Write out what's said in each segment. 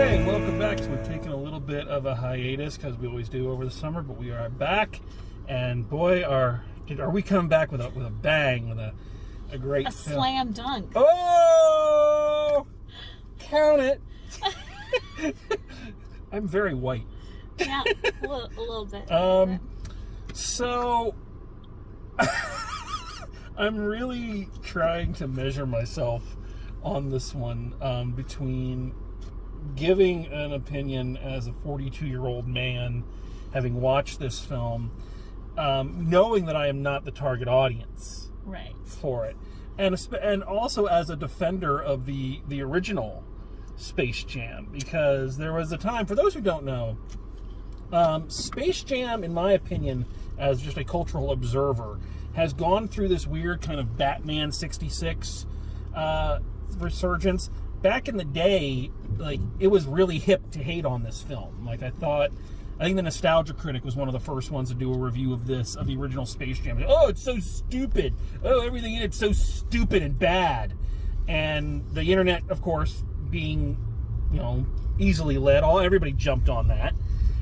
Okay, welcome back. So we've taken a little bit of a hiatus because we always do over the summer, but we are back, and boy, are we coming back with a bang, with a great a film. Slam dunk. Oh, count it. I'm very white. Yeah, a little bit. So I'm really trying to measure myself on this one, between giving an opinion as a 42-year-old man having watched this film, knowing that I am not the target audience right for it, and also as a defender of the original Space Jam, because there was a time, for those who don't know, Space Jam, in my opinion, as just a cultural observer, has gone through this weird kind of Batman 66 resurgence. Back in the day, like, it was really hip to hate on this film. Like, I think the Nostalgia Critic was one of the first ones to do a review of the original Space Jam. Oh, it's so stupid. Oh, everything in it's so stupid and bad. And the internet, of course, being, easily led, everybody jumped on that.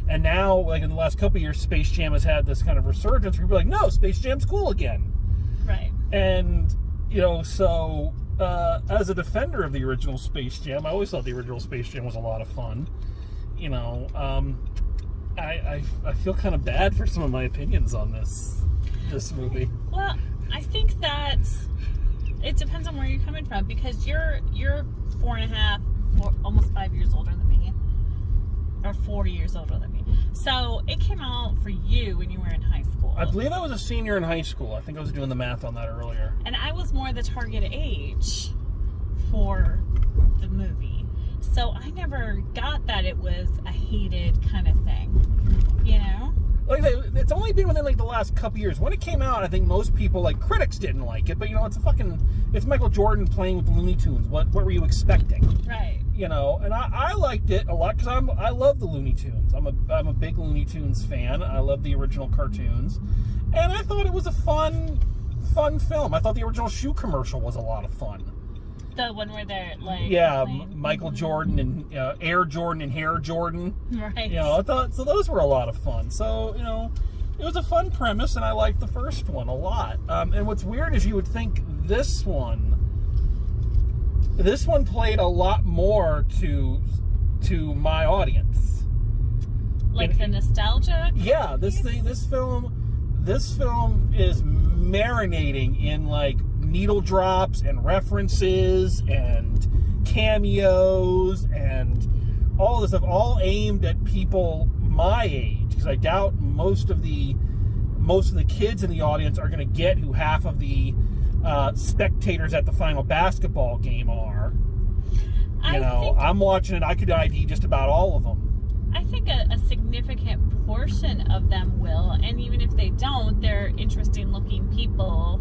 And now, like, in the last couple of years, Space Jam has had this kind of resurgence where people are like, no, Space Jam's cool again. Right. And, so as a defender of the original Space Jam, I always thought the original Space Jam was a lot of fun. I feel kind of bad for some of my opinions on this movie. Well, I think that it depends on where you're coming from, because you're 4.5, almost 5 years older than me, or 4 years older than me. So it came out for you when you were in high school. I believe I was a senior in high school. I think I was doing the math on that earlier. And I was more the target age for the movie. So I never got that it was a hated kind of thing, Like I say, it's only been within, like, the last couple years. When it came out, I think most people, like, critics didn't like it, but, it's Michael Jordan playing with the Looney Tunes. What were you expecting? Right. And I liked it a lot because I love the Looney Tunes. I'm a big Looney Tunes fan. I love the original cartoons, and I thought it was a fun film. I thought the original shoe commercial was a lot of fun. The one where they're like, Michael Jordan and Air Jordan and Hair Jordan. right? I thought so. Those were a lot of fun. So it was a fun premise, and I liked the first one a lot. And what's weird is you would think this one played a lot more to my audience. Like the nostalgia? Yeah, this film is marinating in, like, needle drops and references and cameos and all this stuff, all aimed at people my age, because I doubt most of the kids in the audience are going to get who half of the spectators at the final basketball game are. I'm watching it. I could ID just about all of them. I think a significant portion of them will, and even if they don't, they're interesting looking people.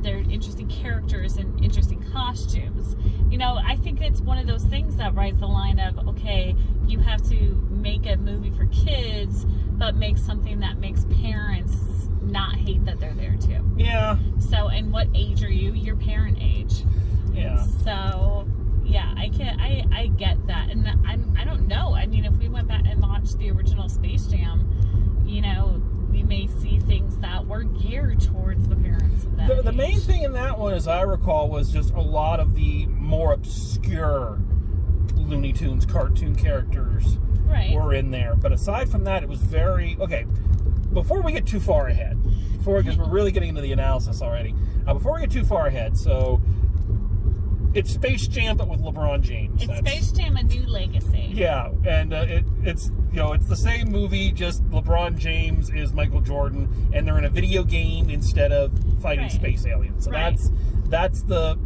They're interesting characters and interesting costumes. I think it's one of those things that rides the line of, okay, you have to make a movie for kids, but make something that makes parents not hate that they're there too. Yeah. So, and what age are you? Your parent age. Yeah. So, yeah, I get that, and I don't know. I mean, if we went back and watched the original Space Jam, we may see things that were geared towards the parents of that. The main thing in that one, as I recall, was just a lot of the more obscure Looney Tunes cartoon characters were in there. But aside from that, it was very... Okay, before we get too far ahead, because we're really getting into the analysis already, before we get too far ahead, so... It's Space Jam, but with LeBron James. It's Space Jam: A New Legacy. Yeah, and it's the same movie, just LeBron James is Michael Jordan, and they're in a video game instead of fighting space aliens. So that's the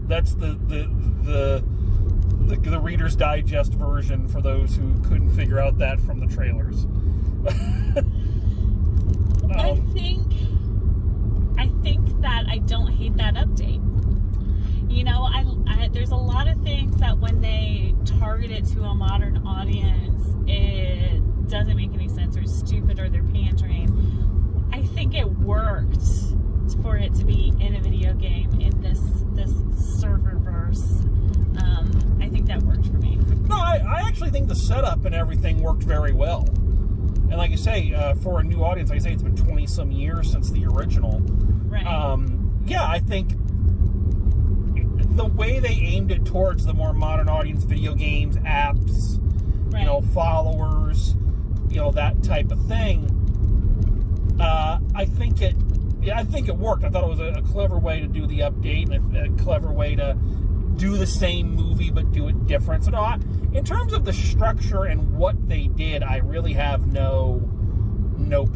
Reader's Digest version for those who couldn't figure out that from the trailers. I think that I don't hate that update. There's a lot of things that when they target it to a modern audience, it doesn't make any sense, or stupid, or they're pandering. I think it worked for it to be in a video game in this serververse. I think that worked for me. No, I actually think the setup and everything worked very well. And like I say, for a new audience, like I say, it's been 20-some years since the original. Right. Yeah, I think the way they aimed it towards the more modern audience, video games, apps, Right. you know, followers, you know, that type of thing. I think it worked. I thought it was a clever way to do the update and a clever way to do the same movie but do it different. So no, in terms of the structure and what they did, I really have no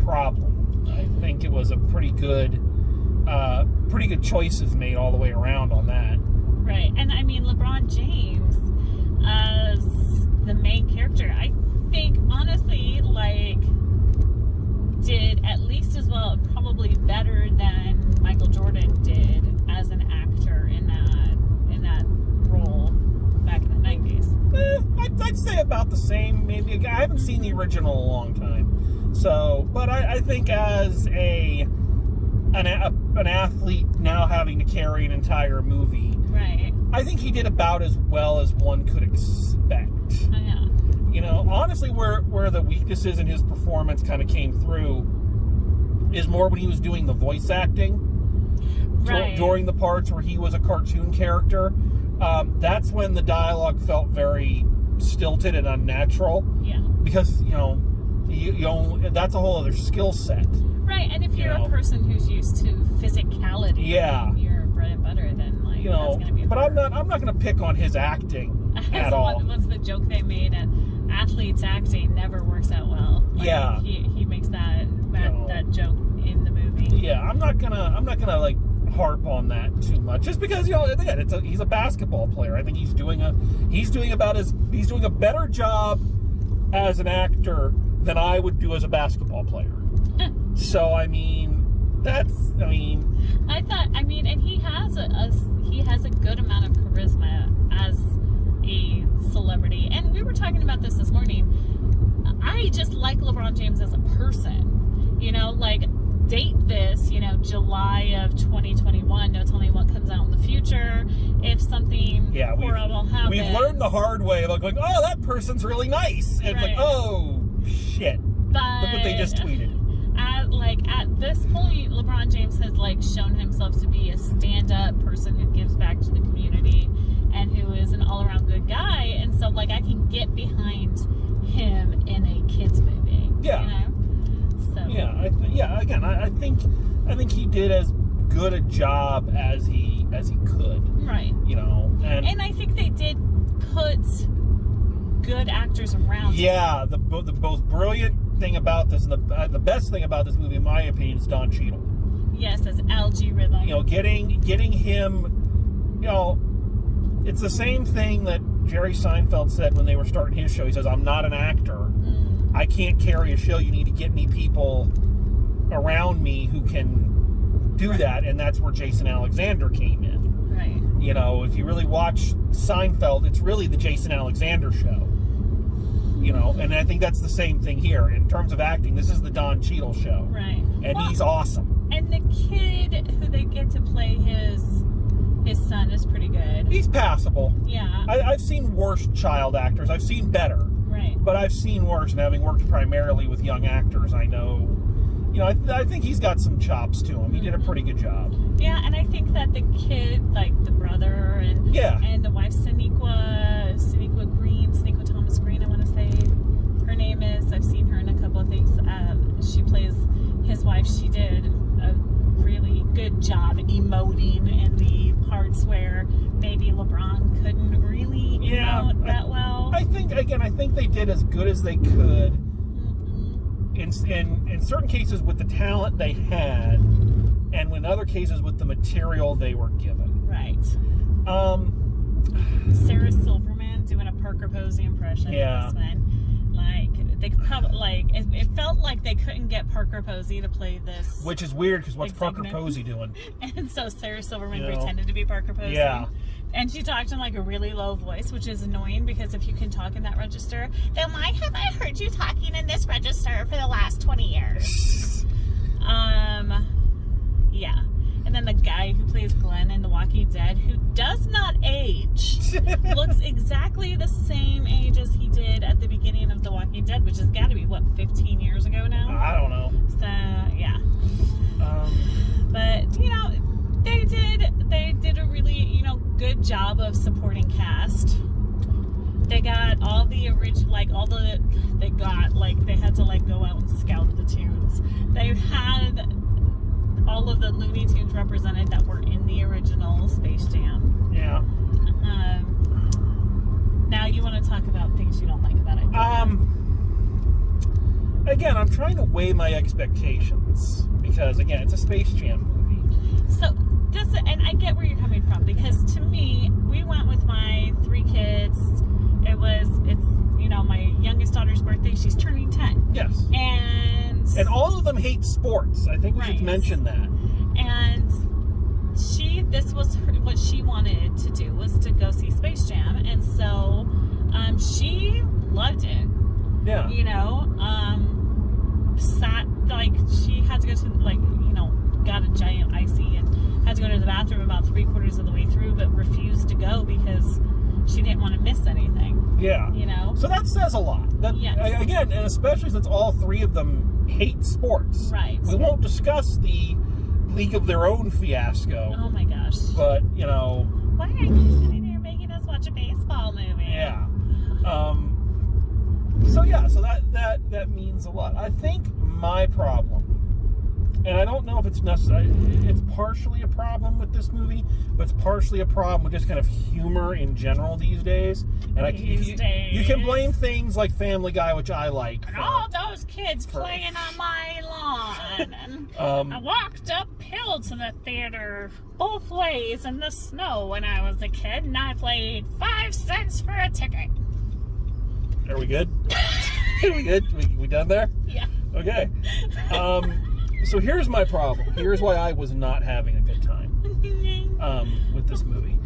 problem. I think it was a pretty good choices made all the way around on that. Right. And I mean, LeBron James as the main character, I think honestly, like, did at least as well, probably better than Michael Jordan did as an actor in that role back in the 90s. I'd say about the same. Maybe I haven't seen the original in a long time, so. But I think as an athlete now having to carry an entire movie, Right. I think he did about as well as one could expect. Oh, yeah. You know, honestly, where the weaknesses in his performance kind of came through is more when he was doing the voice acting. Right. During the parts where he was a cartoon character. That's when the dialogue felt very stilted and unnatural. Yeah. Because, you know, that's a whole other skill set. Right, and if you're You know. a person who's used to physicality, Yeah. your bread and butter, then like You know, that's gonna be. but I'm hard. not going to pick on his acting at So all. What's the joke they made? Athletes acting never works out well. Like, Yeah. he makes that No. that joke in the movie. Yeah, I'm not gonna like harp on that too much, just because, you know, again, he's a basketball player. I think he's doing a better job as an actor than I would do as a basketball player. So I mean, and he has a good amount of charisma as a celebrity. And we were talking about this morning. I just like LeBron James as a person. You know, like, date this, you know, July of 2021. No telling what comes out in the future. If something horrible happens. We've learned the hard way, like going, oh, that person's really nice. And it's like, oh, shit. But Look what they just tweeted. At this point, LeBron James has shown himself to be a stand-up person who gives back to the community and who is an all-around good guy, and so I can get behind him in a kids movie. Yeah. You know? So Again, I think he did as good a job as he could. Right. You know, and I think they did put good actors around. Yeah, the most brilliant thing about this, and the best thing about this movie, in my opinion, is Don Cheadle. Yes, as Algie Rhythm. You know, getting him, you know, it's the same thing that Jerry Seinfeld said when they were starting his show. He says, I'm not an actor. I can't carry a show. You need to get me people around me who can do that, and that's where Jason Alexander came in. Right. You know, if you really watch Seinfeld, it's really the Jason Alexander show. You know, and I think that's the same thing here. In terms of acting, this is the Don Cheadle show. Right. And he's awesome. And the kid who they get to play his son is pretty good. He's passable. Yeah. I've seen worse child actors. I've seen better. Right. But I've seen worse, and having worked primarily with young actors, I know, you know, I think he's got some chops to him. He did a pretty good job. Yeah, and I think that the kid, the brother, and the wife, Sonequa Thomas Green, I want to say her name is. I've seen her in a couple of things. She plays his wife. She did a really good job emoting in the parts where maybe LeBron couldn't really emote that well. I think they did as good as they could. In certain cases with the talent they had, and in other cases with the material they were given. Right. Sarah Silverman doing a Parker Posey impression. Yeah. This one. They could probably it felt like they couldn't get Parker Posey to play this. Which is weird because what's executive. Parker Posey doing? And so Sarah Silverman pretended to be Parker Posey. Yeah. And she talked in a really low voice, which is annoying because if you can talk in that register, then why have I heard you talking in this register for the last 20 years? Yeah. plays Glenn in The Walking Dead, who does not age, looks exactly the same age as he did at the beginning of The Walking Dead, which has got to be, what, 15 years ago now? I don't know. So, yeah. But, you know, they did a really, you know, good job of supporting cast. They got all the original, like, they had to, like, go out and scout the tunes. They had all of the Looney Tunes represented that were in the original Space Jam. Yeah. Now you want to talk about things you don't like about it. Again, I'm trying to weigh my expectations because, again, it's a Space Jam movie. So and I get where you're coming from, because to me, we went with my 3 kids. It's you know, my youngest daughter's birthday. She's turning 10. Yes. And all of them hate sports. I think we should mention that. And this was what she wanted to do, was to go see Space Jam, and so she loved it. Yeah. You know, she had to go to, like, you know, got a giant icy and had to go to the bathroom about 3/4 of the way through, but refused to go because she didn't want to miss anything. Yeah. You know? So that says a lot. Yes. Again, and especially since all 3 of them hate sports. Right. We won't discuss the League of Their Own fiasco. Oh my gosh. But, you know. Why are you sitting here making us watch a baseball movie? Yeah. So that means a lot. I think my problem, and I don't know if it's necessary, it's partially a problem with this movie, but it's partially a problem with just kind of humor in general these days. And you can blame things like Family Guy, which I like. And all those kids playing on my lawn. And I walked uphill to the theater both ways in the snow when I was a kid, and I paid 5 cents for a ticket. Are we good? Are we good? We done there? Yeah. Okay. So here's my problem. Here's why I was not having a good time with this movie.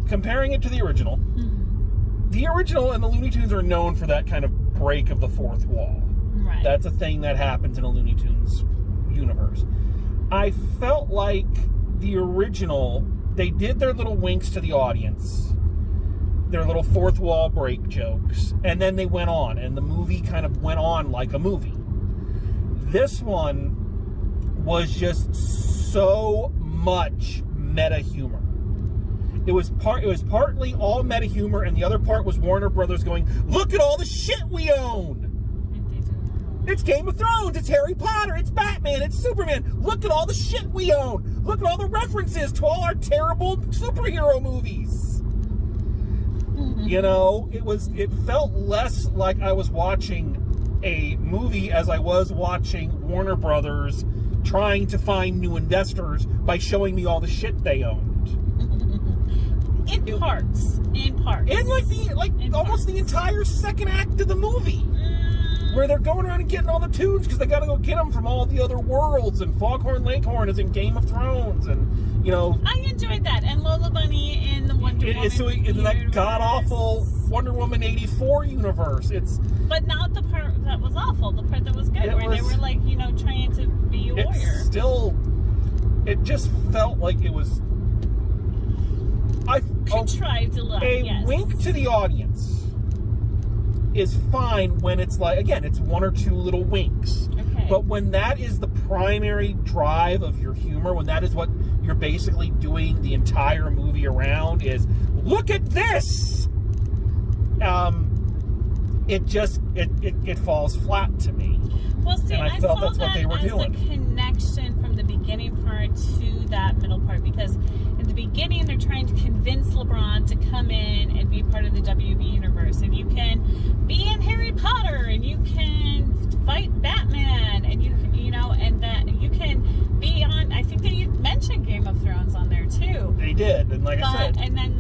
Comparing it to the original, the original and the Looney Tunes are known for that kind of break of the fourth wall. Right. That's a thing that happens in a Looney Tunes universe. I felt like the original, they did their little winks to the audience, their little fourth wall break jokes, and then they went on, and the movie kind of went on like a movie. This one was just so much meta humor. It was partly all meta humor, and the other part was Warner Brothers going, "Look at all the shit we own. It's Game of Thrones, it's Harry Potter, it's Batman, it's Superman. Look at all the shit we own. Look at all the references to all our terrible superhero movies." You know, it felt less like I was watching a movie as I was watching Warner Brothers trying to find new investors by showing me all the shit they owned. In parts. And almost the entire second act of the movie, where they're going around and getting all the tunes because they got to go get them from all the other worlds, and Foghorn Leghorn is in Game of Thrones, and you know. I enjoyed that, and Lola Bunny in the Wonder Woman. So in that god awful Wonder Woman 84 universe, but not the part that was awful. The part that was good, where they were like, you know, trying to be a warrior. It just felt like it was. Contrived a lot. A wink to the audience is fine when it's like, again, it's one or two little winks. Okay. But when that is the primary drive of your humor, when that is what you're basically doing the entire movie around, is look at this. It falls flat to me. Well, see, and I felt that's what they were doing. A connection from the beginning part to that middle part, because in the beginning they're trying to convince LeBron to come in and be part of the WB universe, and you can be in Harry Potter, and you can fight Batman, and you know, and that you can be on. I think they mentioned Game of Thrones on there too. They did, and I said, and then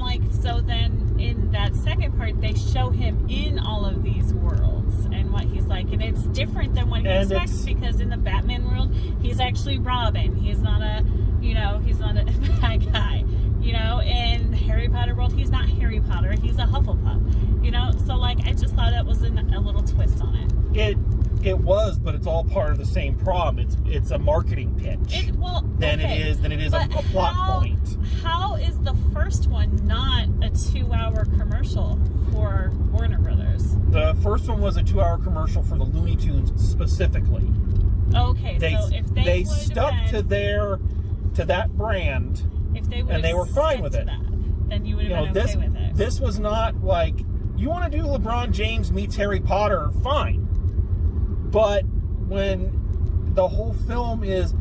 then in that second part they show him in all of these worlds and what he's like, and it's different than what he expects, because in the Batman world he's actually Robin. He's not a bad guy. You know, in Harry Potter world he's not Harry Potter. He's a Hufflepuff. You know, so like I just thought that was a little twist on it. It was, but it's all part of the same problem. It's a marketing pitch. Than it is a plot point. How is the first one not a 2-hour commercial for Warner Brothers? The first one was a 2-hour commercial for the Looney Tunes specifically. Okay, so if they stuck to that brand, if they and they were fine with it, then you would have been okay with it. This was not like, you want to do LeBron James meets Harry Potter, fine. But when the whole film is,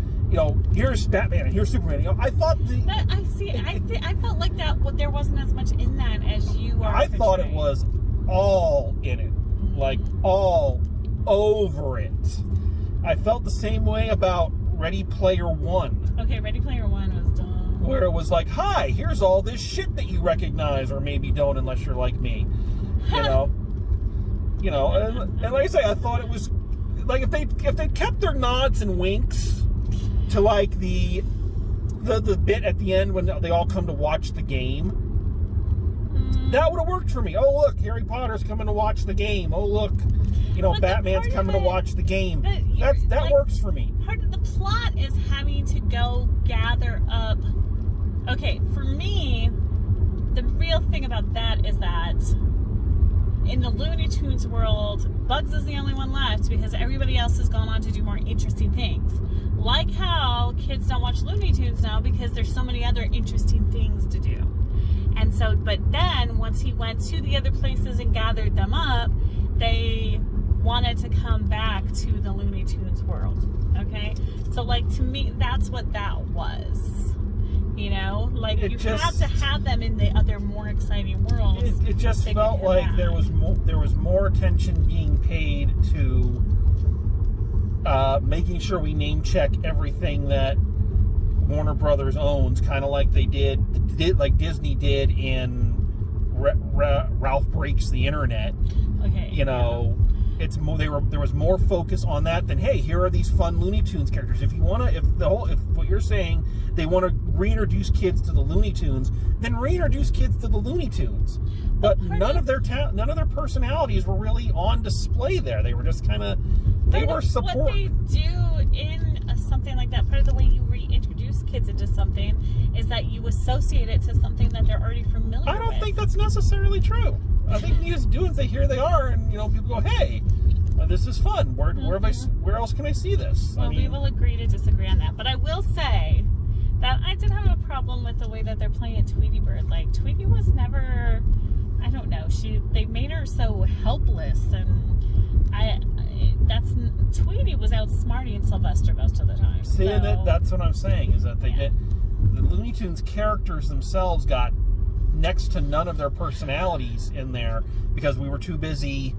here's Batman and here's Superman, I thought I felt like that. There wasn't as much in that as you are. I thought it was all in it, like all over it. I felt the same way about Ready Player One. Okay, Ready Player One was dumb. Where it was like, hi, here's all this shit that you recognize, or maybe don't unless you're like me, and like I say, I thought it was like if they kept their nods and winks to like the bit at the end when they all come to watch the game, that would have worked for me. Oh look, Harry Potter's coming to watch the game. Oh look, Batman's coming to watch the game. That works for me. Part of the plot is having to go gather up. Okay, for me, the real thing about that is that in the Looney Tunes world, Bugs is the only one left because everybody else has gone on to do more interesting things. Like how kids don't watch Looney Tunes now because there's so many other interesting things to do. And so, but then once he went to the other places and gathered them up, they wanted to come back to the Looney Tunes world. Okay? So like, to me, that's what that was. Like you had to have them in the other more exciting worlds. It just felt like there was more attention being paid to making sure we name check everything that Warner Brothers owns, kind of like they did like Disney did in Ralph Breaks the Internet. Okay. It's more there was more focus on that than, hey, here are these fun Looney Tunes characters. If what you're saying, they want to reintroduce kids to the Looney Tunes, then reintroduce kids to the Looney Tunes. But none of their personalities were really on display there. They were just kind of support. What they do in something like that, part of the way you reintroduce kids into something is that you associate it to something that they're already familiar with. I don't think that's necessarily true. I think you just do it and say, here they are, and people go, hey, this is fun. Where else can I see this? Well, we will agree to disagree on that. But I will say that I did have a problem with the way that they're playing Tweety Bird. Like, Tweety was never, I don't know, they made her so helpless, and Tweety was outsmarting Sylvester most of the time. See, that's what I'm saying, is that the Looney Tunes characters themselves got next to none of their personalities in there because we were too busy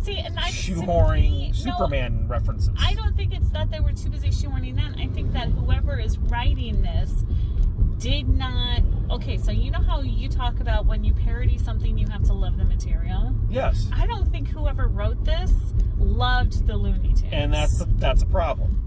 shoehorning Superman references. I don't think it's that they were too busy shoehorning that. I think that whoever is writing this did not... Okay, so you know how you talk about when you parody something, you have to love the material? Yes. I don't think whoever wrote this loved the Looney Tunes. And that's a problem.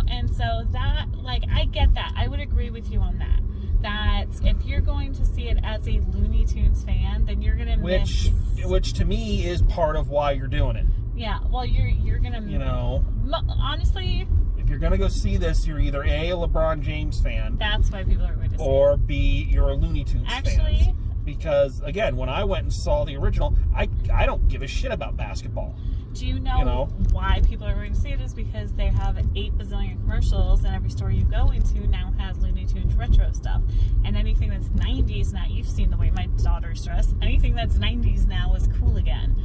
And so that, like, I get that. I would agree with you on that. That if you're going to see it as a Looney Tunes fan, then you're going to miss... Which to me is part of why you're doing it. Yeah, well, you're going to... Honestly... If you're going to go see this, you're either A, a LeBron James fan. That's why people are going to see it. Or B, you're a Looney Tunes fan. Because, again, when I went and saw the original, I don't give a shit about basketball. Do you know why people are going to see it? Is because they have 8 bazillion commercials, and every store you go into now has Looney Tunes retro stuff. And anything that's 90s now, you've seen the way my daughter's dressed, anything that's 90s now is cool again.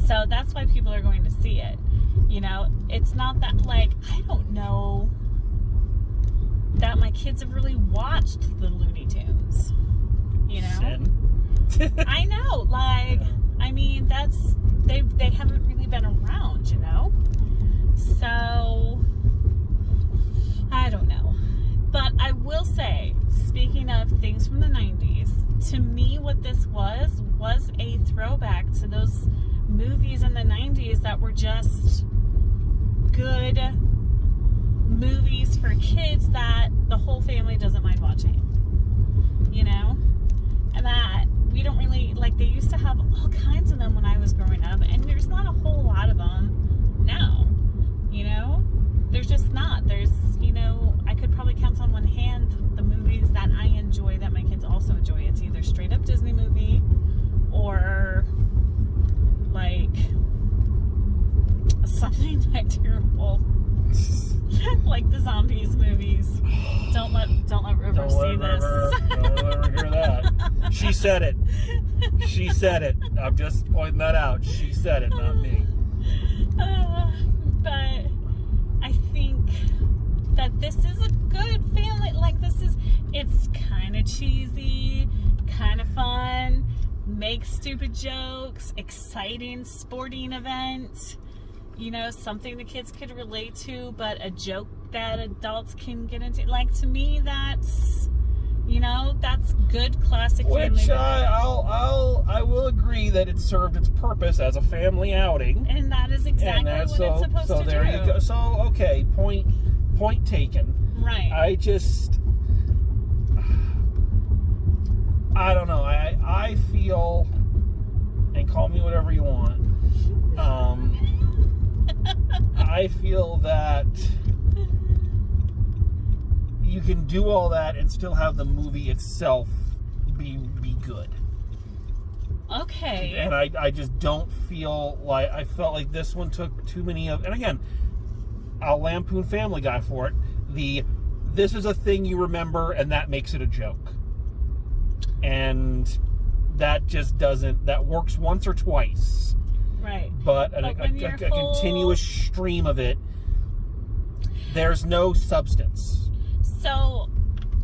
So that's why people are going to see it. It's not that, like, I don't know that my kids have really watched the Looney Tunes. I know, like, I mean, they haven't really been around, So, I don't know. But I will say, speaking of things from the 90s, to me what this was a throwback to those movies in the 90s that were just good movies for kids that the whole family doesn't mind watching. And that we don't really, like, they used to have all kinds of them when I was growing up, and there's not a whole lot of them now. You know, there's just not. There's, you know, I could probably count on one hand the movies that I enjoy that my kids also enjoy. It's either straight up Disney movie or like something like terrible, like the zombies movies. Don't let River see this. Don't let her hear that. She said it. She said it. I'm just pointing that out. She said it, not me. But I think that this is a good family. Like, it's kind of cheesy, kind of fun, make stupid jokes, exciting sporting event. You know, something the kids could relate to, but a joke that adults can get into. Like, to me, that's, you know, that's good classic family. Which I will agree that it served its purpose as a family outing. And that is exactly what it's supposed to do. So there you go. So, okay, point taken. Right. I don't know. I feel, and call me whatever you want, I feel that you can do all that and still have the movie itself be good. Okay. And I just don't feel like, I felt like this one took too many of, and again, I'll lampoon Family Guy for it. This is a thing you remember and that makes it a joke. And that just doesn't, that works once or twice. Right. But a continuous stream of it, there's no substance. So,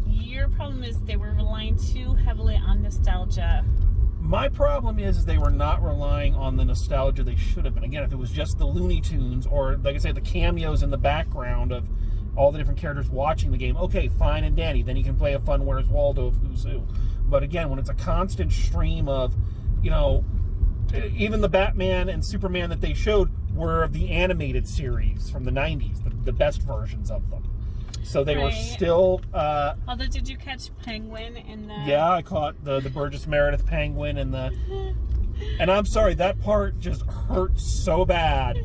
your problem is they were relying too heavily on nostalgia. My problem is they were not relying on the nostalgia they should have been. Again, if it was just the Looney Tunes or, like I say, the cameos in the background of all the different characters watching the game, okay, fine and dandy. Then you can play a fun Where's Waldo of Who's Who. But again, when it's a constant stream of, you know, even the Batman and Superman that they showed were of the animated series from the 90s, the best versions of them. So they were still... Although, did you catch Penguin in the... Yeah, I caught the Burgess Meredith Penguin and the... And I'm sorry, that part just hurt so bad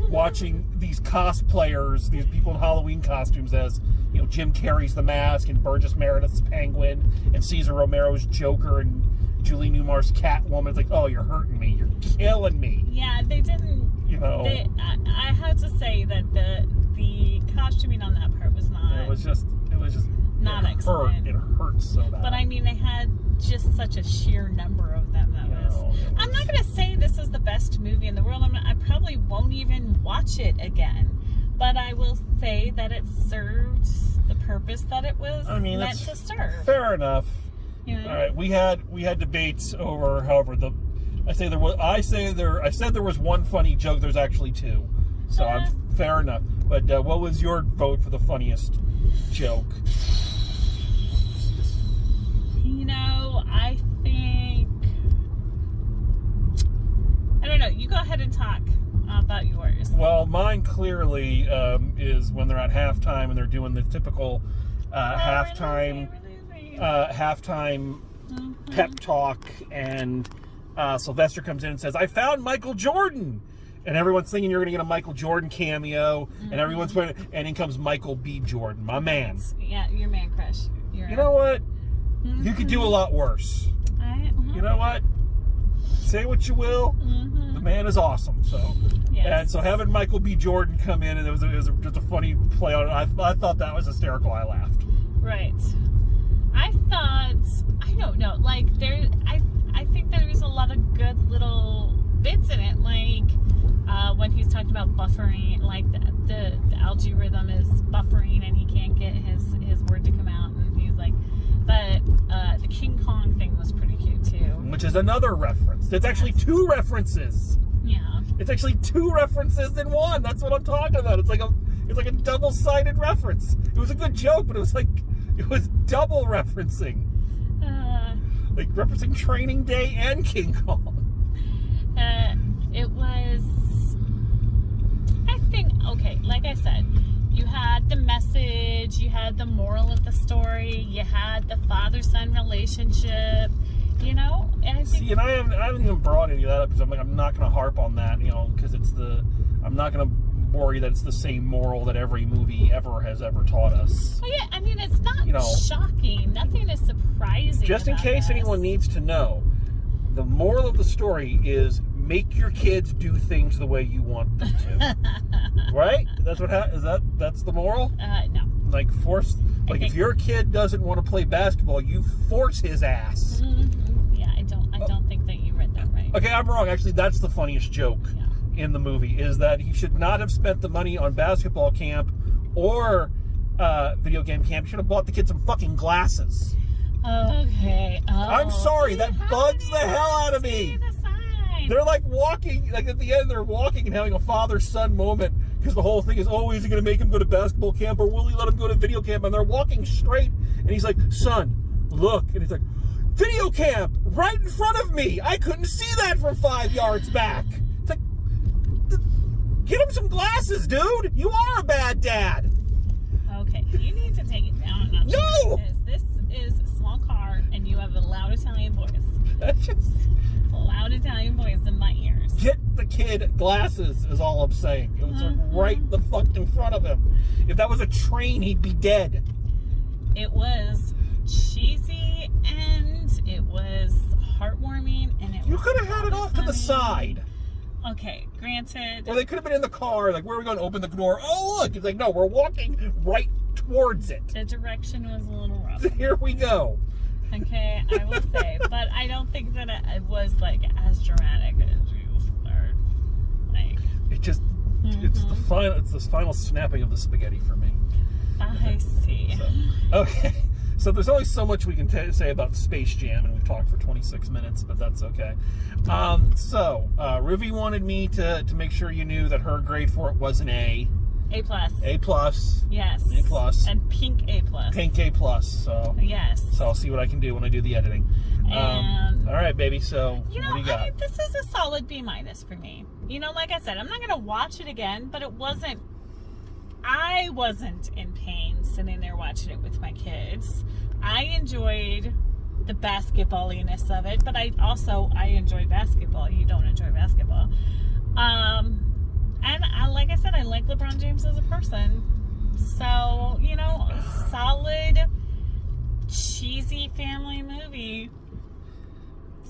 watching these cosplayers, these people in Halloween costumes as, you know, Jim Carrey's The Mask and Burgess Meredith's Penguin and Cesar Romero's Joker and Julie Newmar's Catwoman. It's like, oh, you're hurting me. You're killing me. Yeah, they didn't... You know... I had to say that the costuming on that part was not... It was just not excellent. It hurt so bad. But I mean, they had just such a sheer number of them. I'm not going to say this is the best movie in the world. I probably won't even watch it again. But I will say that it served the purpose that it was meant to serve. Fair enough. You know? All right, we had debates over, however, I said there was one funny joke. There's actually two, so fair enough. But what was your vote for the funniest joke? You know, I think, I don't know. You go ahead and talk about yours. Well, mine clearly is when they're at halftime and they're doing the typical halftime pep talk, and Sylvester comes in and says, "I found Michael Jordan," and everyone's thinking you're going to get a Michael Jordan cameo, and everyone's putting, and in comes Michael B. Jordan, my man. Yeah, your man crush. You know what? You could do a lot worse. You know what? Say what you will. The man is awesome. So, and so having Michael B. Jordan come in, and it was just a funny play on it. I thought that was hysterical. I laughed. Right. I don't know. Like I think there's a lot of good little bits in it. Like when he's talking about buffering, like the algorithm is buffering and he can't get his word to come out, and he's like, but the King Kong thing was pretty cute too. Which is another reference. It's actually two references. Yeah. It's actually two references in one. That's what I'm talking about. It's like a double-sided reference. It was a good joke, but it was double referencing. Like referencing Training Day and King Kong. It was, I think, okay, like I said, you had the message, you had the moral of the story, you had the father-son relationship, you know? And I think... See, and I haven't even brought any of that up because I'm not going to harp on that, you know, because I'm not going to worry that it's the same moral that every movie ever has ever taught us. Well, yeah, I mean, it's not shocking. Nothing is surprising. Just in case anyone needs to know, the moral of the story is make your kids do things the way you want them to. Right? That's what that's the moral? No. Like force, like if your kid doesn't want to play basketball, you force his ass. Mm-hmm. Yeah, I don't think that you read that right. Okay, I'm wrong. Actually, that's the funniest joke in the movie, is that he should not have spent the money on basketball camp or video game camp. He should have bought the kid some fucking glasses. Okay. Oh, I'm sorry, that bugs the hell out of me. They're like walking, like at the end, they're walking and having a father-son moment, because the whole thing is, oh, is he going to make him go to basketball camp, or will he let him go to video camp? And they're walking straight, and he's like, son, look. And he's like, video camp, right in front of me. I couldn't see that from 5 yards back. It's like, get him some glasses, dude. You are a bad dad. Okay, you need to take it down a notch. No! This is a small car, and you have a loud Italian voice. That's just... Loud Italian voice in my ears. Get the kid glasses is all I'm saying. It was right the fuck in front of him. If that was a train, he'd be dead. It was cheesy, and it was heartwarming, and You could have had it off to the side. Okay, granted. Or they could have been in the car, like, where are we going to open the door? Oh, look. It's like, no, we're walking right towards it. The direction was a little rough. Here we go. Okay, I will say, but I don't think that it was like as dramatic as you are. Like, it just, it's the final snapping of the spaghetti for me. I see. So, okay, so there's only so much we can say about Space Jam, and we've talked for 26 minutes, but that's okay. Ruby wanted me to make sure you knew that her grade for it was an A. A+. A+. Yes. A+. And pink A+. Pink A+. So yes. So I'll see what I can do when I do the editing. And all right, baby. So you know, what do you got? this is a solid B- for me. You know, like I said, I'm not gonna watch it again, but I wasn't in pain sitting there watching it with my kids. I enjoyed the basketballiness of it, but I enjoy basketball. You don't enjoy basketball. And like I said, I like LeBron James as a person. So, you know, a solid, cheesy family movie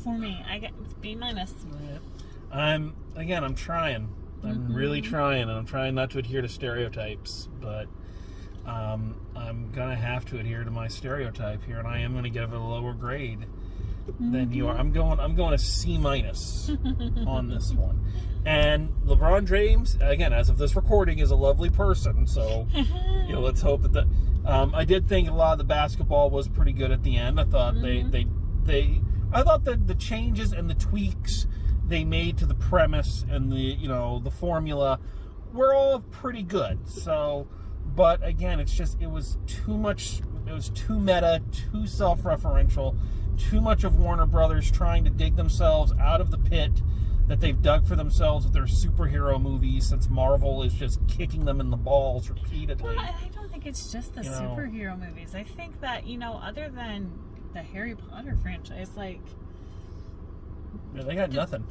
for me. I get B-. I'm trying. I'm really trying, and I'm trying not to adhere to stereotypes, but I'm gonna have to adhere to my stereotype here, and I am gonna give it a lower grade than you are. I'm going a C- on this one. And LeBron James, again, as of this recording, is a lovely person. So, you know, let's hope that I did think a lot of the basketball was pretty good at the end. I thought I thought that the changes and the tweaks they made to the premise and the formula were all pretty good. So, but again, it was too much. It was too meta, too self-referential. Too much of Warner Brothers trying to dig themselves out of the pit that they've dug for themselves with their superhero movies, since Marvel is just kicking them in the balls repeatedly. Well, I don't think it's just the superhero movies. I think that, other than the Harry Potter franchise, like... Yeah, they got nothing.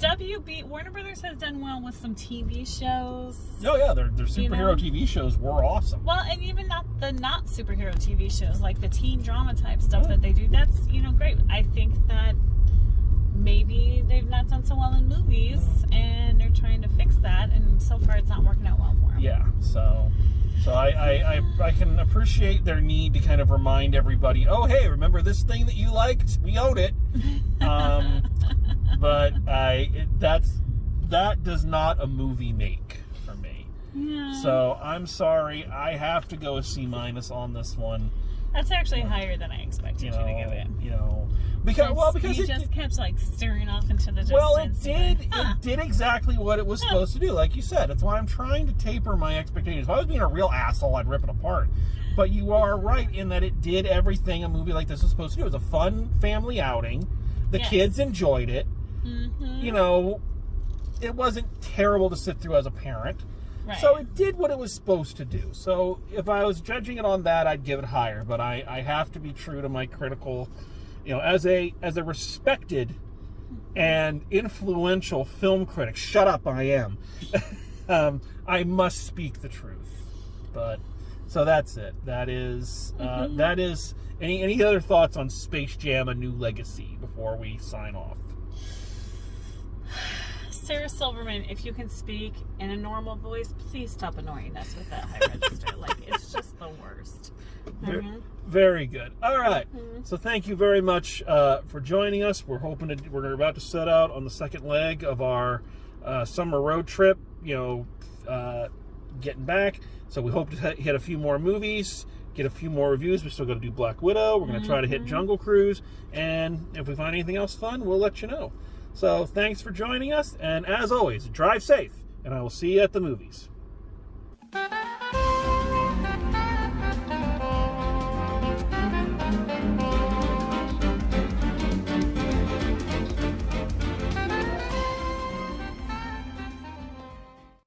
Warner Brothers has done well with some TV shows. Oh yeah, their superhero TV shows were awesome. Well, and even not superhero TV shows, like the teen drama type stuff that they do. That's great. I think that maybe they've not done so well in movies, and they're trying to fix that. And so far, it's not working out well for them. Yeah. So I can appreciate their need to kind of remind everybody, oh hey, remember this thing that you liked? We own it. But that does not a movie make for me. Yeah. So I'm sorry, I have to go a C- on this one. That's actually higher than I expected you to give it. Because you just kept staring off into the distance. Well, it did exactly what it was supposed to do, like you said. That's why I'm trying to taper my expectations. If I was being a real asshole, I'd rip it apart. But you are right in that it did everything a movie like this was supposed to do. It was a fun family outing. The kids enjoyed it. Mm-hmm. It wasn't terrible to sit through as a parent. Right. So it did what it was supposed to do. So if I was judging it on that, I'd give it higher. But I have to be true to my critical, as a respected and influential film critic. Shut up, I am. I must speak the truth. But so that's it. That is any other thoughts on Space Jam: A New Legacy before we sign off? Sarah Silverman, if you can speak in a normal voice, please stop annoying us with that high register. Like, it's just the worst. Very good. All right. So thank you very much for joining us. We're about to set out on the second leg of our summer road trip. Getting back. So we hope to hit a few more movies, get a few more reviews. We're still going to do Black Widow. We're going to try to hit Jungle Cruise, and if we find anything else fun, we'll let you know. So thanks for joining us, and as always, drive safe, and I will see you at the movies.